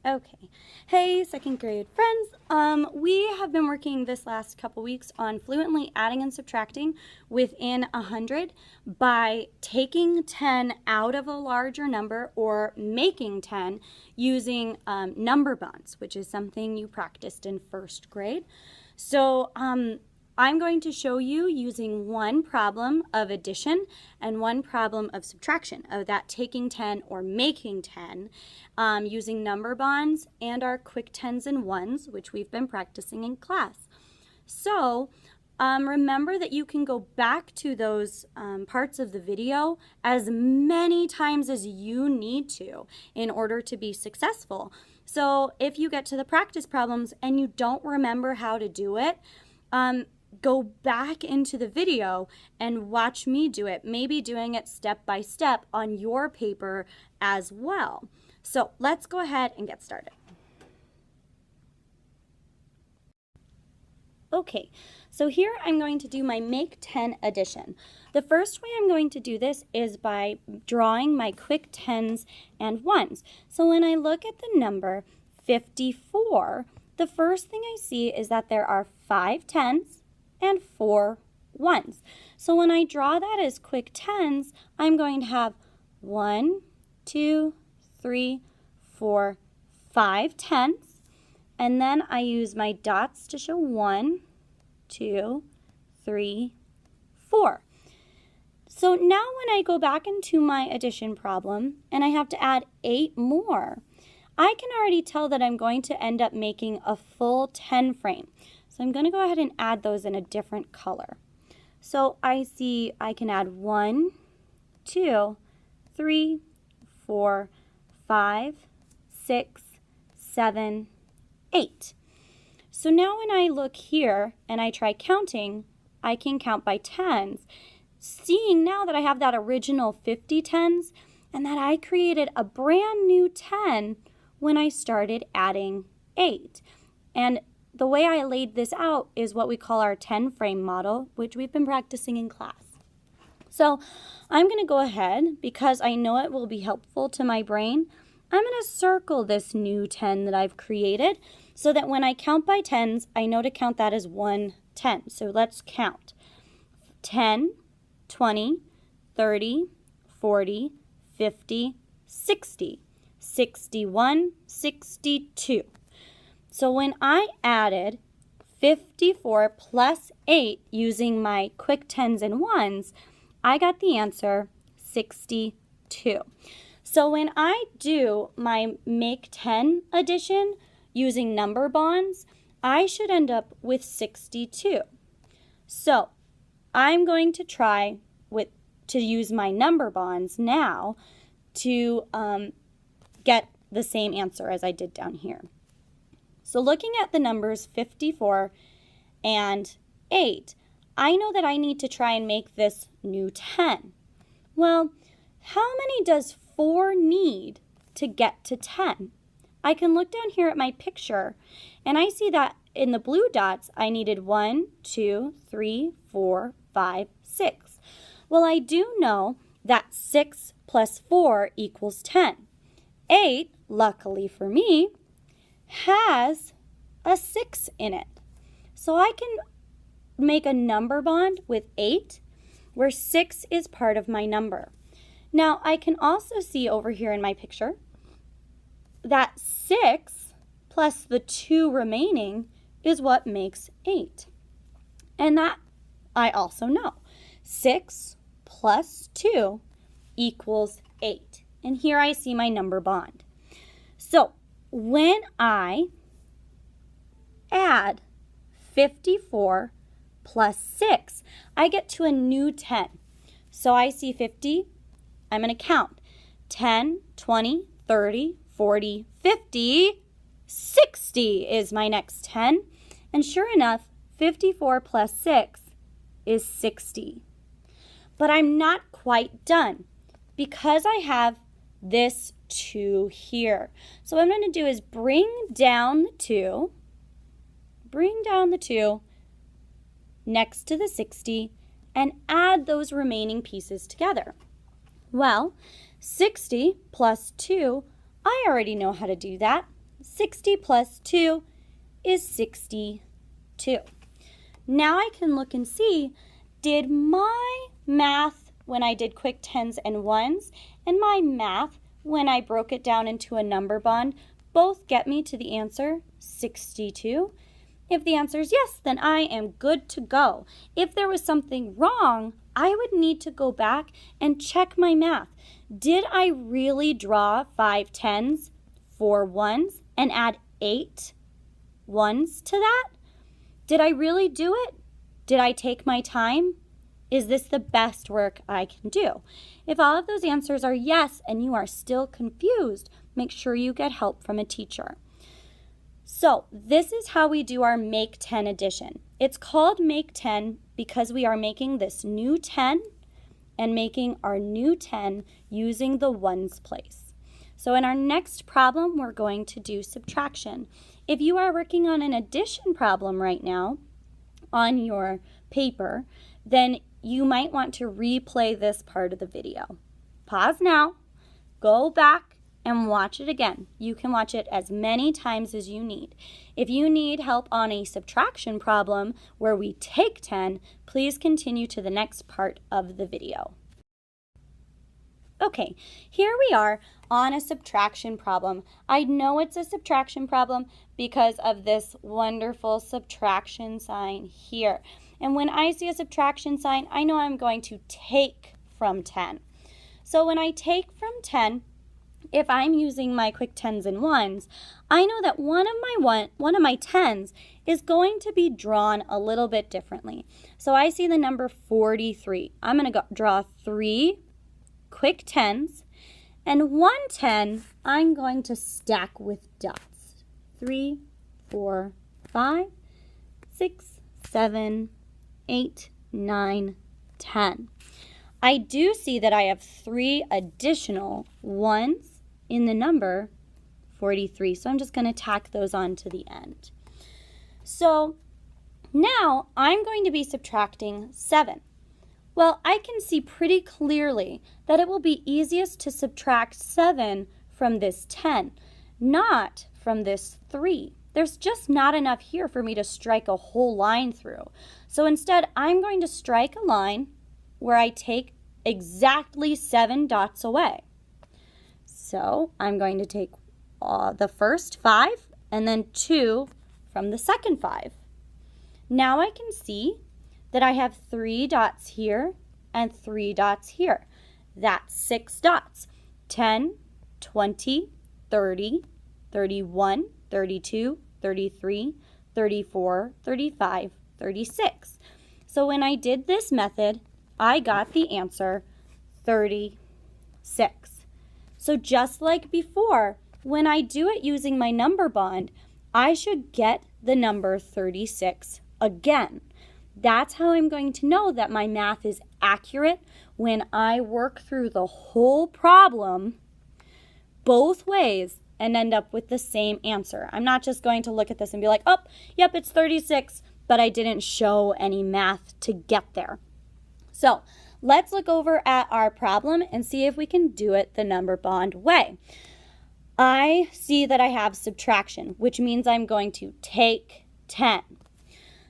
Okay. Hey, second grade friends. We have been working this last couple weeks on fluently adding and subtracting within 100 by taking 10 out of a larger number or making 10 using number bonds, which is something you practiced in first grade. So, I'm going to show you using one problem of addition and one problem of subtraction, of that taking 10 or making 10, using number bonds and our quick tens and ones, which we've been practicing in class. So remember that you can go back to those parts of the video as many times as you need to in order to be successful. So if you get to the practice problems and you don't remember how to do it, go back into the video and watch me do it, maybe doing it step by step on your paper as well. So let's go ahead and get started. Okay, so here I'm going to do my make 10 addition. The first way I'm going to do this is by drawing my quick tens and ones. So when I look at the number 54, the first thing I see is that there are 5 tens and 4 ones. So when I draw that as quick tens, I'm going to have 1, 2, 3, 4, 5 tens, and then I use my dots to show 1, 2, 3, 4. So now when I go back into my addition problem and I have to add 8 more, I can already tell that I'm going to end up making a full 10 frame. So I'm going to go ahead and add those in a different color. So I see I can add 1, 2, 3, 4, 5, 6, 7, 8. So now when I look here and I try counting, I can count by tens, seeing now that I have that original 50 tens and that I created a brand new 10 when I started adding 8. And the way I laid this out is what we call our 10 frame model, which we've been practicing in class. So I'm going to go ahead, because I know it will be helpful to my brain, I'm going to circle this new 10 that I've created so that when I count by tens, I know to count that as 1 10. So let's count. 10, 20, 30, 40, 50, 60, 61, 62. So when I added 54 plus 8 using my quick tens and ones, I got the answer 62. So when I do my make 10 addition using number bonds, I should end up with 62. So I'm going to try to use my number bonds now to get the same answer as I did down here. So looking at the numbers 54 and 8, I know that I need to try and make this new 10. Well, how many does 4 need to get to 10? I can look down here at my picture, and I see that in the blue dots, I needed 1, 2, 3, 4, 5, 6. Well, I do know that 6 plus 4 equals 10. 8, luckily for me, has a 6 in it. So I can make a number bond with 8 where 6 is part of my number. Now I can also see over here in my picture that 6 plus the 2 remaining is what makes 8. And that I also know. 6 plus 2 equals 8. And here I see my number bond. So when I add 54 plus 6, I get to a new 10. So I see 50, I'm going to count. 10, 20, 30, 40, 50, 60 is my next 10. And sure enough, 54 plus 6 is 60. But I'm not quite done because I have this 2 here. So what I'm going to do is bring down the 2 next to the 60 and add those remaining pieces together. Well, 60 plus 2, I already know how to do that. 60 plus 2 is 62. Now I can look and see, did my math when I did quick tens and ones and my math when I broke it down into a number bond both get me to the answer 62? If the answer is yes, then I am good to go. If there was something wrong, I would need to go back and check my math. Did I really draw 5 tens, 4 ones, and add 8 ones to that? Did I really do it? Did I take my time? Is this the best work I can do? If all of those answers are yes and you are still confused, make sure you get help from a teacher. So this is how we do our Make 10 addition. It's called Make 10 because we are making this new 10 and making our new 10 using the ones place. So in our next problem, we're going to do subtraction. If you are working on an addition problem right now on your paper, then you might want to replay this part of the video. Pause now, go back, and watch it again. You can watch it as many times as you need. If you need help on a subtraction problem where we take 10, please continue to the next part of the video. Okay, here we are on a subtraction problem. I know it's a subtraction problem because of this wonderful subtraction sign here. And when I see a subtraction sign, I know I'm going to take from 10. So when I take from 10, if I'm using my quick tens and ones, I know that one of my tens is going to be drawn a little bit differently. So I see the number 43. I'm going to draw 3 quick tens, and 1 10 I'm going to stack with dots. 3, 4, 5, 6, 7, 8, 9, 10. I do see that I have 3 additional ones in the number 43. So I'm just going to tack those on to the end. So now I'm going to be subtracting 7. Well, I can see pretty clearly that it will be easiest to subtract 7 from this 10, not from this 3. There's just not enough here for me to strike a whole line through. So instead, I'm going to strike a line where I take exactly 7 dots away. So I'm going to take the first 5 and then 2 from the second 5. Now I can see that I have 3 dots here and 3 dots here. That's 6 dots. 10, 20, 30, 31, 32, 33, 34, 35, 36. So when I did this method, I got the answer 36. So just like before, when I do it using my number bond, I should get the number 36 again. That's how I'm going to know that my math is accurate when I work through the whole problem both ways and end up with the same answer. I'm not just going to look at this and be like, oh, yep, it's 36, but I didn't show any math to get there. So let's look over at our problem and see if we can do it the number bond way. I see that I have subtraction, which means I'm going to take 10.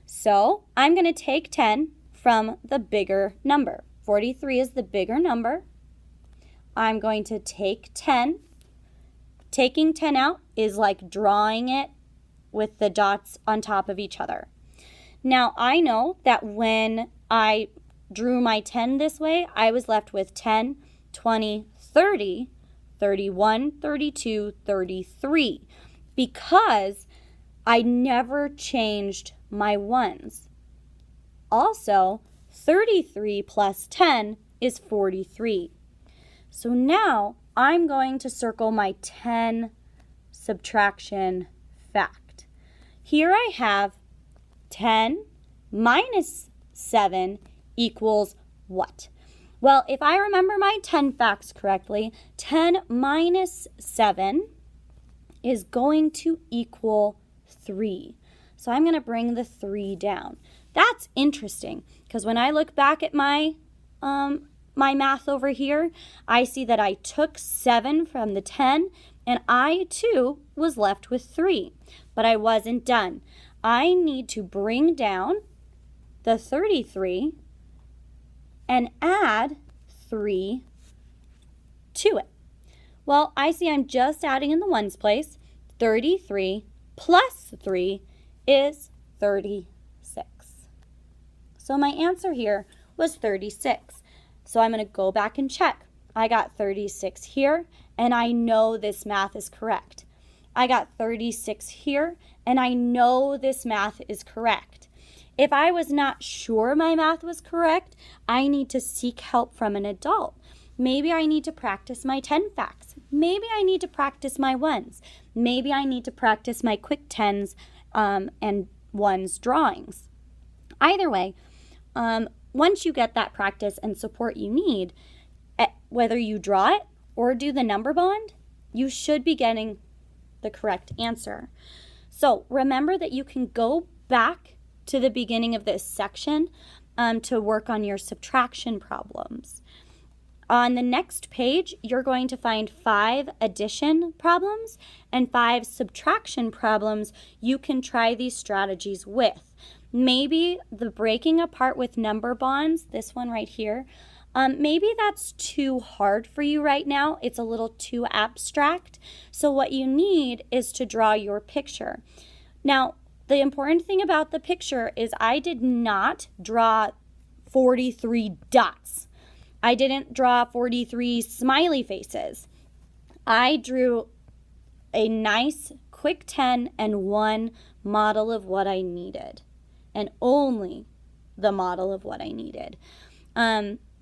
So I'm going to take 10 from the bigger number. 43 is the bigger number. I'm going to take 10. Taking 10 out is like drawing it with the dots on top of each other. Now I know that when I drew my 10 this way, I was left with 10, 20, 30, 31, 32, 33 because I never changed my ones. Also, 33 plus 10 is 43. So now I'm going to circle my 10 subtraction fact. Here I have 10 minus 7 equals what? Well, if I remember my 10 facts correctly, 10 minus 7 is going to equal 3. So I'm going to bring the 3 down. That's interesting because when I look back at my math over here, I see that I took 7 from the 10 and I too was left with 3, but I wasn't done. I need to bring down the 33 and add 3 to it. Well, I see I'm just adding in the ones place. 33 plus 3 is 36. So my answer here was 36. So I'm going to go back and check. I got 36 here, and I know this math is correct. I got 36 here, and I know this math is correct. If I was not sure my math was correct, I need to seek help from an adult. Maybe I need to practice my 10 facts. Maybe I need to practice my ones. Maybe I need to practice my quick 10s and ones drawings. Either way, once you get that practice and support you need, whether you draw it or do the number bond, you should be getting the correct answer. So remember that you can go back to the beginning of this section to work on your subtraction problems. On the next page, you're going to find 5 addition problems and 5 subtraction problems you can try these strategies with. Maybe the breaking apart with number bonds, this one right here, maybe that's too hard for you right now. It's a little too abstract. So what you need is to draw your picture. Now, the important thing about the picture is I did not draw 43 dots. I didn't draw 43 smiley faces. I drew a nice quick 10 and 1 model of what I needed, and only the model of what I needed,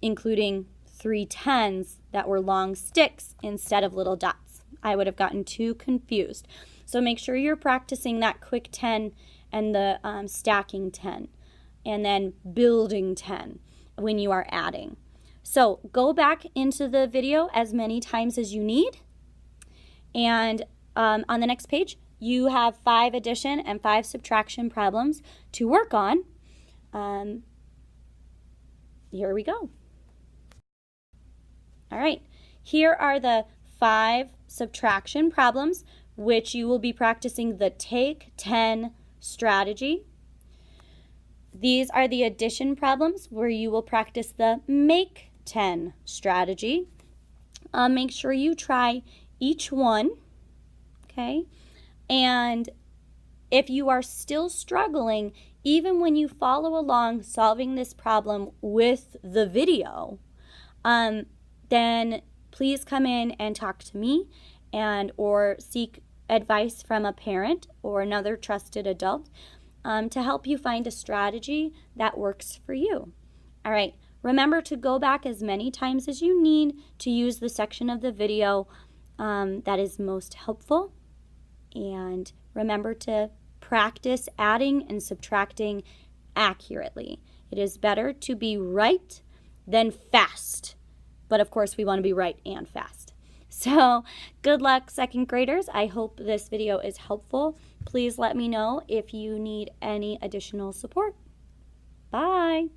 including 3 10s that were long sticks instead of little dots. I would have gotten too confused. So make sure you're practicing that quick 10 and the stacking 10 and then building 10 when you are adding. So go back into the video as many times as you need. And on the next page, you have 5 addition and 5 subtraction problems to work on. Here we go. All right, here are the 5 subtraction problems, which you will be practicing the Take 10 strategy. These are the addition problems where you will practice the Make 10 strategy. Make sure you try each one, okay? And if you are still struggling, even when you follow along solving this problem with the video, then please come in and talk to me or seek advice from a parent or another trusted adult to help you find a strategy that works for you. All right, remember to go back as many times as you need to use the section of the video that is most helpful. And remember to practice adding and subtracting accurately. It is better to be right than fast. But of course, we want to be right and fast. So good luck, second graders. I hope this video is helpful. Please let me know if you need any additional support. Bye.